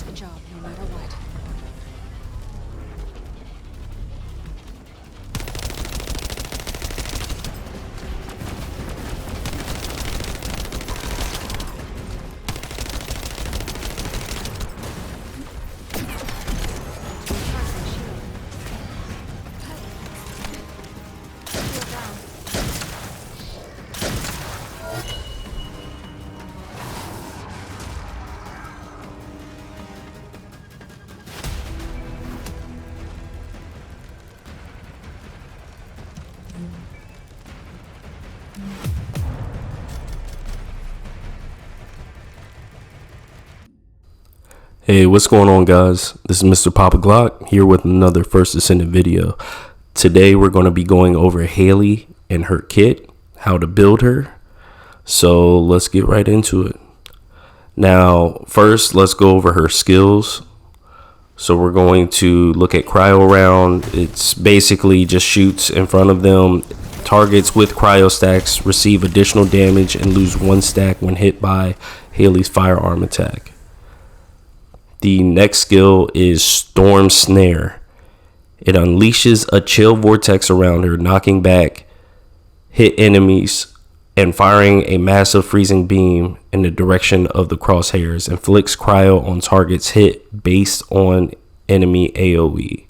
finish the job no matter what. Hey, what's going on, guys? This is Mr. Papa Glock here with another First Descendant video. Today we're going to be going over Hailey and her kit, how to build her. So let's get right into it. Now, first, let's go over her skills. So we're going to look at cryo round. It's basically just shoots in front of them. Targets with cryo stacks receive additional damage and lose 1 stack when hit by Hailey's firearm attack. The next skill is Storm Snare. It unleashes a chill vortex around her, knocking back hit enemies and firing a massive freezing beam in the direction of the crosshairs. Inflicts cryo on targets hit based on enemy AoE.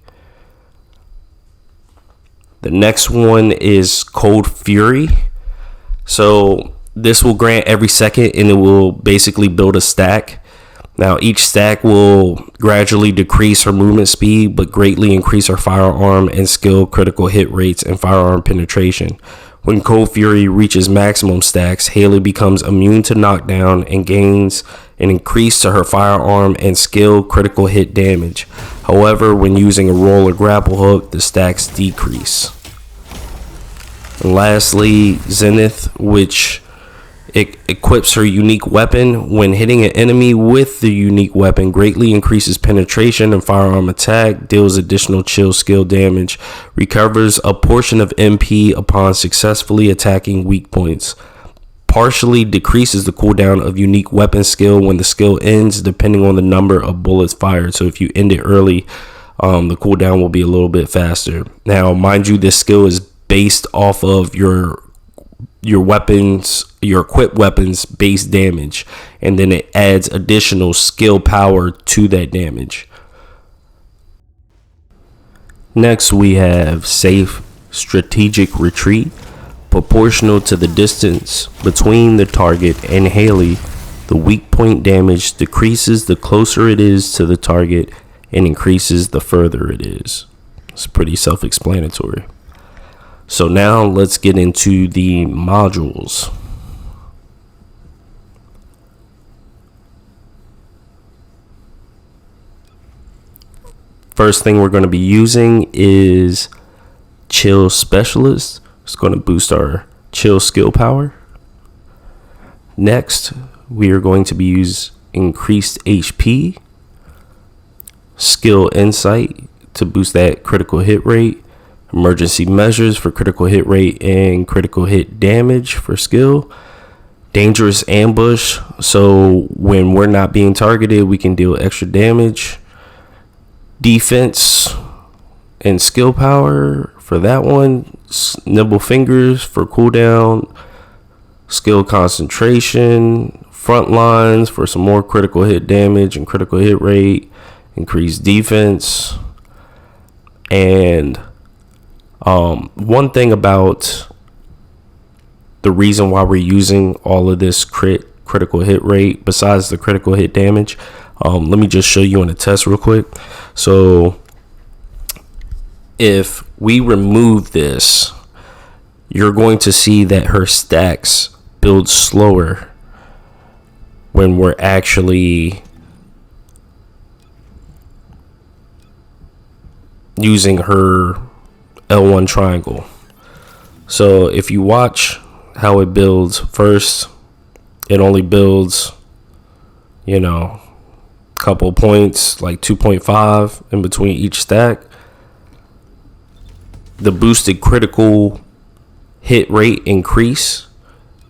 The next one is Cold Fury. So this will grant every second and it will basically build a stack. Now, each stack will gradually decrease her movement speed, but greatly increase her firearm and skill critical hit rates and firearm penetration. When Cold Fury reaches maximum stacks, Hailey becomes immune to knockdown and gains an increase to her firearm and skill critical hit damage. However, when using a roll or grapple hook, the stacks decrease. And lastly, Zenith, which it equips her unique weapon. When hitting an enemy with the unique weapon, greatly increases penetration and firearm attack, deals additional chill skill damage, recovers a portion of MP upon successfully attacking weak points, partially decreases the cooldown of unique weapon skill when the skill ends, depending on the number of bullets fired. So if you end it early, the cooldown will be a little bit faster. Now, mind you, this skill is based off of your weapons, your equipped weapons base damage, and then it adds additional skill power to that damage. Next, we have Safe Strategic Retreat. Proportional to the distance between the target and Hailey, the weak point damage decreases the closer it is to the target and increases the further it is. It's pretty self-explanatory. So now let's get into the modules. First thing we're going to be using is Chill Specialist. It's going to boost our chill skill power. Next, we are going to be use Increased HP, Skill Insight to boost that critical hit rate, Emergency Measures for critical hit rate and critical hit damage for skill, Dangerous Ambush, so when we're not being targeted, we can deal extra damage, Defense and skill power for that one, Nimble Fingers for cooldown, Skill Concentration, Front Lines for some more critical hit damage and critical hit rate, increased defense. And one thing about the reason why we're using all of this critical hit rate besides the critical hit damage, let me just show you in a test real quick. So if we remove this, you're going to see that her stacks build slower when we're actually using her L1 triangle. So if you watch how it builds, first it only builds, a couple points, like 2.5 in between each stack. The boosted critical hit rate increase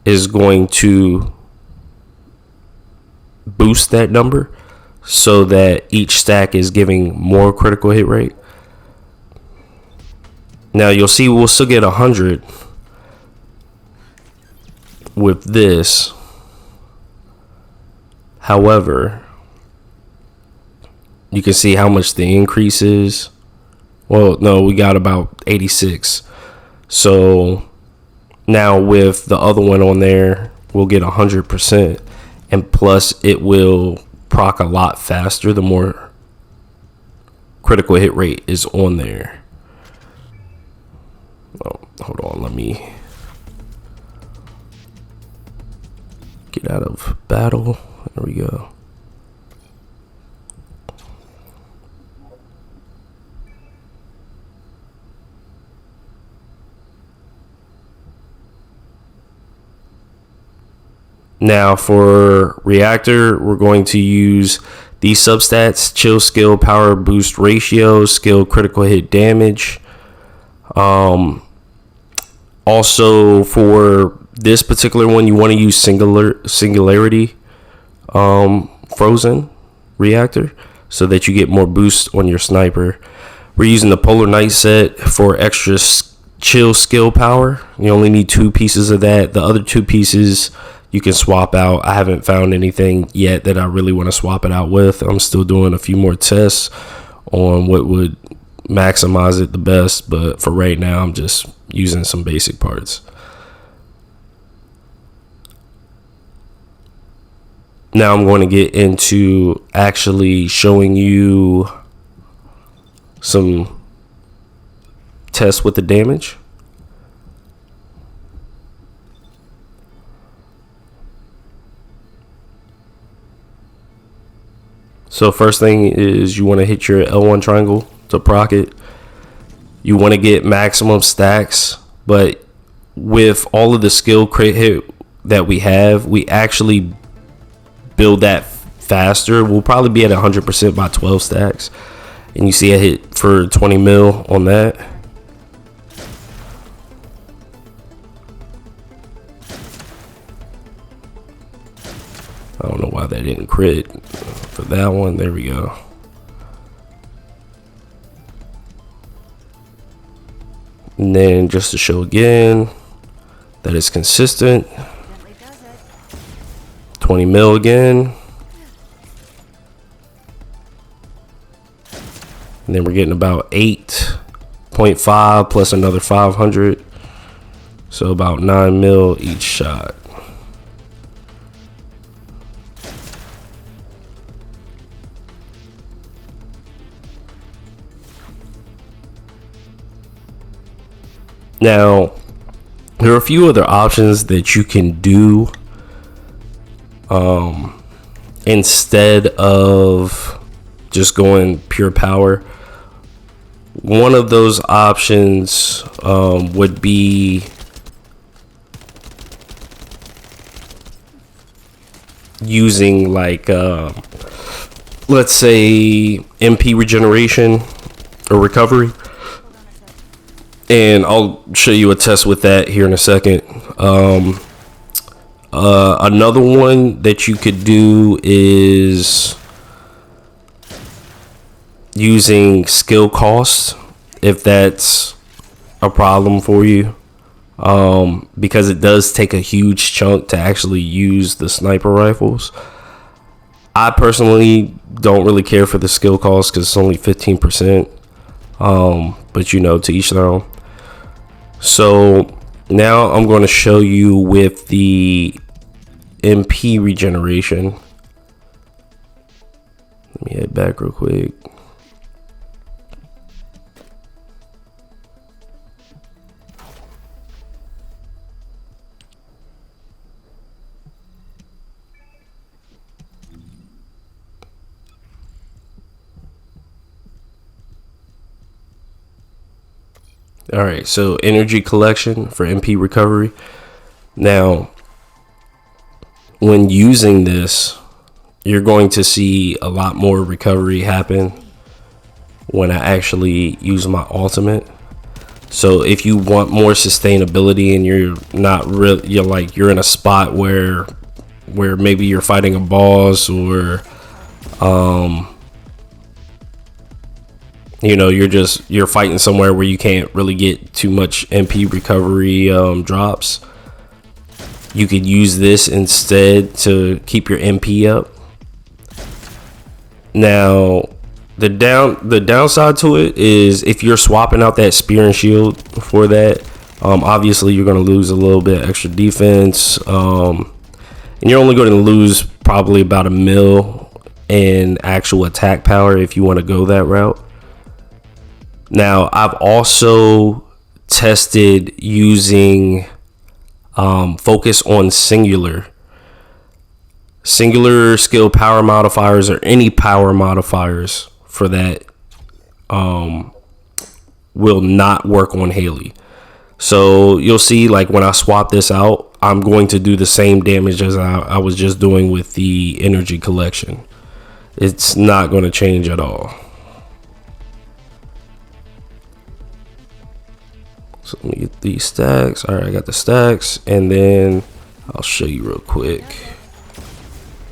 is going to boost that number. so that each stack is giving more critical hit rate. Now you'll see we'll still get 100 with this. However, you can see how much the increase is. Well, no, we got about 86. So now with the other one on there, we'll get 100%. And plus it will proc a lot faster the more critical hit rate is on there. Oh, hold on, let me get out of battle. There we go. Now for reactor, we're going to use these substats: chill, skill, power, boost ratio, skill, critical hit damage. Also for this particular one, you want to use singularity frozen reactor so that you get more boost on your sniper. We're using the polar night set for extra chill skill power. You only need 2 pieces of that. The other 2 pieces you can swap out. I haven't found anything yet that I really want to swap it out with. I'm still doing a few more tests on what would maximize it the best, but for right now I'm just using some basic parts. Now I'm going to get into actually showing you some tests with the damage. So first thing is you want to hit your L1 triangle to proc it. You want to get maximum stacks, but with all of the skill crit hit that we have, we actually build that faster. We'll probably be at 100% by 12 stacks. And you see I hit for 20 mil on that. I don't know why that didn't crit for that one. There we go. And then just to show again that it's consistent, 20 mil again. And then we're getting about 8.5 plus another 500. So about 9 mil each shot. Now, there are a few other options that you can do instead of just going pure power. One of those options would be using like let's say MP regeneration or recovery. And I'll show you a test with that here in a second. Another one that you could do is using skill cost, if that's a problem for you, because it does take a huge chunk to actually use the sniper rifles. I personally don't really care for the skill cost because it's only 15%, but you know, to each their own. So now I'm going to show you with the MP regeneration. Let me head back real quick. All right, so energy collection for MP recovery. Now, when using this, you're going to see a lot more recovery happen when I actually use my ultimate. So if you want more sustainability and you're not really, you're in a spot where maybe you're fighting a boss or You know, you're fighting somewhere where you can't really get too much MP recovery drops. You could use this instead to keep your MP up. Now, the downside to it is if you're swapping out that spear and shield for that, obviously you're going to lose a little bit extra defense, and you're only going to lose probably about a mil in actual attack power if you want to go that route. Now, I've also tested using focus on singular skill power modifiers, or any power modifiers for that will not work on Hailey. So you'll see, like, when I swap this out, I'm going to do the same damage as I was just doing with the energy collection. It's not going to change at all. So let me get these stacks. All right, I got the stacks, and then I'll show you real quick.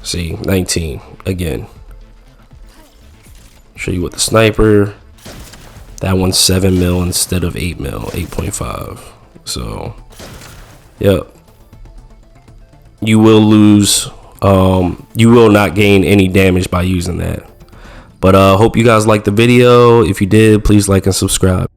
See, 19 again. Show you with the sniper. That one's 7 mil instead of 8 mil, 8.5. So, yep. You will lose. You will not gain any damage by using that. But hope you guys liked the video. If you did, please like and subscribe.